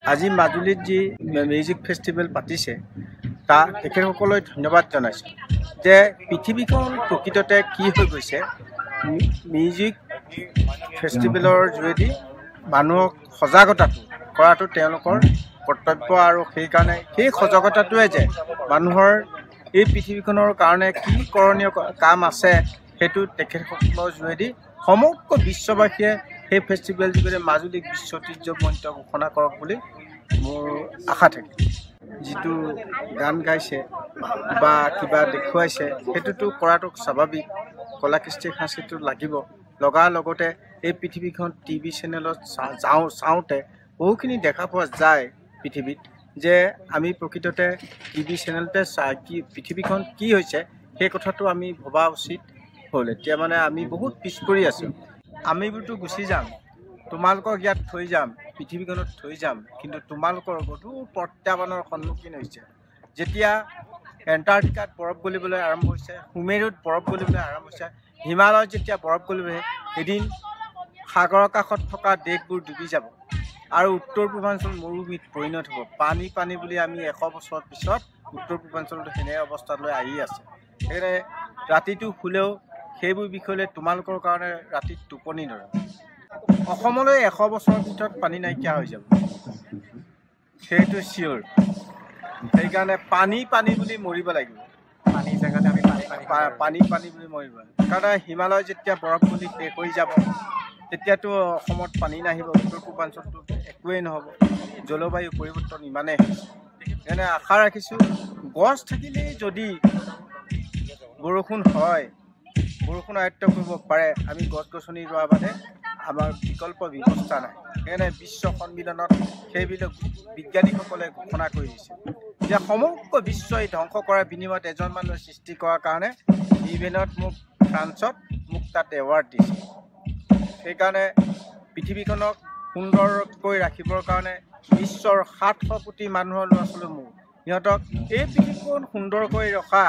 আজি মাজুলীত যি মিউজিক ফেষ্টিভেল পাতিছে তাক তেখেতসকললৈ ধন্যবাদ জনাইছোঁ যে পৃথিৱীখন প্ৰকৃততে কি হৈ গৈছে মিউজিক ফেষ্টিভেলৰ যোগেদি মানুহক সজাগতাটো কৰাটো তেওঁলোকৰ কৰ্তব্য আৰু সেইকাৰণে সেই সজাগতাটোৱে যে মানুহৰ এই পৃথিৱীখনৰ কাৰণে কি কৰণীয় কাম আছে সেইটো তেখেতসকলৰ যোগেদি সমগ্ৰ বিশ্ববাসীয়ে সেই ফেষ্টিভেল যোগেদি মাজুলীক বিশ্ব ঐতিহ্যমণ্ডিত ঘোষণা কৰক বুলি মোৰ আশা থাকে। যিটো গান গাইছে বা কিবা দেখুৱাইছে সেইটোতো কৰাটো স্বাভাৱিক, কলা কৃষ্টি সংস্কৃতিটো লাগিব। লগাৰ লগতে এই পৃথিৱীখন টিভি চেনেলত চাওঁতে বহুখিনি দেখা পোৱা যায় পৃথিৱীত যে আমি প্ৰকৃততে টিভি চেনেলতে কি পৃথিৱীখন কি হৈছে সেই কথাটো আমি ভবা উচিত হ'ল। এতিয়া মানে আমি বহুত পিছ পৰি আছোঁ। আমিবোৰতো গুচি যাম, তোমালোকক ইয়াত থৈ যাম, পৃথিৱীখনত থৈ যাম, কিন্তু তোমালোকৰ গধুৰ প্ৰত্যাহ্বানৰ সন্মুখীন হৈছে। যেতিয়া এণ্টাৰ্কটিকাত বৰফ গলিবলৈ আৰম্ভ হৈছে, সুমেৰুত বৰফ গলিবলৈ আৰম্ভ হৈছে, হিমালয়ত যেতিয়া বৰফ গলিবলৈ এদিন সাগৰৰ কাষত থকা দেশবোৰ ডুবি যাব আৰু উত্তৰ পূৰ্বাঞ্চল মৰুভূমিত পৰিণত হ'ব। পানী বুলি আমি 100 বছৰৰ পিছত উত্তৰ পূৰ্বাঞ্চলটো সেনে অৱস্থালৈ আহি আছে। সেইকাৰণে ৰাতিটো শুলেও সেইবোৰ বিষয়লৈ তোমালোকৰ কাৰণে ৰাতিত টোপনি নধৰে। অসমলৈ 100 বছৰৰ ভিতৰত পানী নাইকিয়া হৈ যাব, সেইটো চিয়'ৰ। সেইকাৰণে পানী বুলি মৰিব লাগিব, পানী জেগাতে আমি পানী বুলি মৰিব লাগিব। কাৰণ হিমালয় যেতিয়া বৰফ গলি শেষ হৈ যাব তেতিয়াতো অসমত পানী নাহিব, উত্তৰ পূৰ্বাঞ্চলটো একোৱেই নহ'ব। জলবায়ু পৰিৱৰ্তন ইমানেই হৈছে। সেইকাৰণে আশা ৰাখিছোঁ গছ থাকিলেই যদি বৰষুণ হয়, বৰষুণ আয়ত্ব কৰিব পাৰে, আমি গছ গছনি ৰোৱা বাদে আমাৰ বিকল্প ব্যৱস্থা নাই। সেইকাৰণে বিশ্ব সন্মিলনত সেইবিলাক বিজ্ঞানীসকলে ঘোষণা কৰি দিছে যে সমগ্ৰ বিশ্বই ধ্বংস কৰাৰ বিনিময়ত এজন মানুহে সৃষ্টি কৰাৰ কাৰণে ইভেণ্টত ফ্ৰান্সত মোক তাত এৱাৰ্ড দিছে। সেইকাৰণে পৃথিৱীখনক সুন্দৰকৈ ৰাখিবৰ কাৰণে বিশ্বৰ 700 কোটি মানুহৰ ল'ৰা ছোৱালী মোৰ সিহঁতক এই পৃথিৱীখন সুন্দৰকৈ ৰখা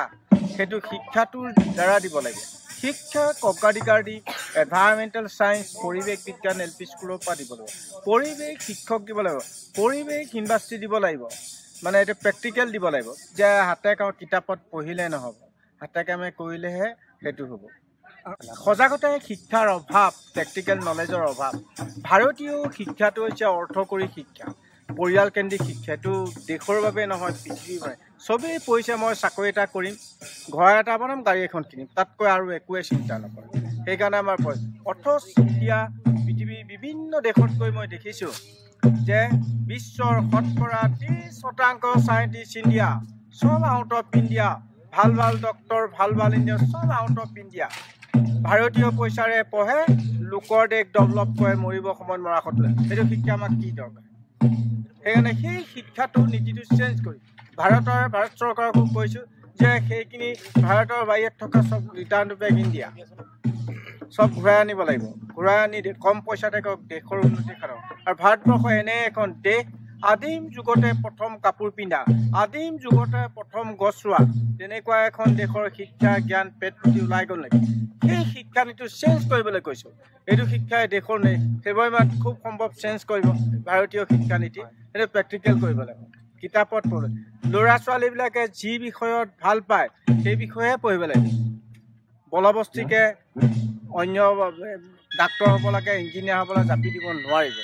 সেইটো শিক্ষাটোৰ দ্বাৰা দিব লাগে। শিক্ষাক অগ্ৰাধিকাৰ দি এনভাইৰমেণ্টেল ছায়েন্স পৰিৱেশ বিজ্ঞান LP স্কুলৰ পৰা দিব লাগিব, পৰিৱেশ শিক্ষক দিব লাগিব, পৰিৱেশ ইণ্ডাষ্ট্ৰী দিব লাগিব, মানে এইটো প্ৰেক্টিকেল দিব লাগিব যে হাতে কাম কিতাপত পঢ়িলে নহ'ব, হাতে কামে কৰিলেহে সেইটো হ'ব। সজাগতাই শিক্ষাৰ অভাৱ, প্ৰেক্টিকেল নলেজৰ অভাৱ। ভাৰতীয় শিক্ষাটো হৈছে অৰ্থকৰী শিক্ষা, পৰিয়ালকেন্দ্ৰিক শিক্ষা। এইটো দেশৰ বাবে নহয়, পৃথিৱীৰ বাবে। চবেই পইচা মই চাকৰি এটা কৰিম, ঘৰ এটা বনাম, গাড়ী এখন কিনিম, তাতকৈ আৰু একোৱে চিন্তা নকৰে। সেইকাৰণে আমাৰ অথচ এতিয়া পৃথিৱীৰ বিভিন্ন দেশত গৈ মই দেখিছোঁ যে বিশ্বৰ শতকৰা 30% চাইণ্টিষ্ট ইণ্ডিয়া, চব আউট অফ ইণ্ডিয়া। ভাল ডক্তৰ, ভাল ইঞ্জিনিয়াৰ চব আউট অফ ইণ্ডিয়া। ভাৰতীয় পইচাৰে পঢ়ে, লোকৰ দেশ ডেভেলপ কৰে, মৰিব সময়ত মৰা সত্ত্বেও। সেইটো শিক্ষা আমাক কি দৰকাৰ? সেইকাৰণে সেই শিক্ষাটো নীতিটো চেঞ্জ কৰি ভাৰত চৰকাৰকো কৈছোঁ যে সেইখিনি ভাৰতৰ বাহিৰত থকা চব ৰিটাৰ্ণ টু বেক ইণ্ডিয়া চব ঘূৰাই আনিব লাগিব। ঘূৰাই আনি কম পইচাতে দেশৰ উন্নতি সাধন। আৰু ভাৰতবৰ্ষ এনে এখন দেশ, আদিম যুগতে প্ৰথম কাপোৰ পিন্ধা, আদিম যুগতে প্ৰথম গছ ৰোৱা, তেনেকুৱা এখন দেশৰ শিক্ষা জ্ঞান পেট পুতি ওলাই গ'ল নেকি? সেই শিক্ষানীতিটো চেঞ্জ কৰিবলৈ কৈছোঁ। এইটো শিক্ষাই দেশৰ সেইবাবে খুব সম্ভৱ চেঞ্জ কৰিব ভাৰতীয় শিক্ষানীতি। সেইটো প্ৰেক্টিকেল কৰিব লাগিব, কিতাপত পঢ়িব। ল'ৰা ছোৱালীবিলাকে যি বিষয়ত ভাল পায় সেই বিষয়ে পঢ়িব লাগিব। বলবস্তিকে অন্য ডাক্তৰ হ'ব লাগে, ইঞ্জিনিয়াৰ হ'ব লাগে জাপি দিব নোৱাৰিব।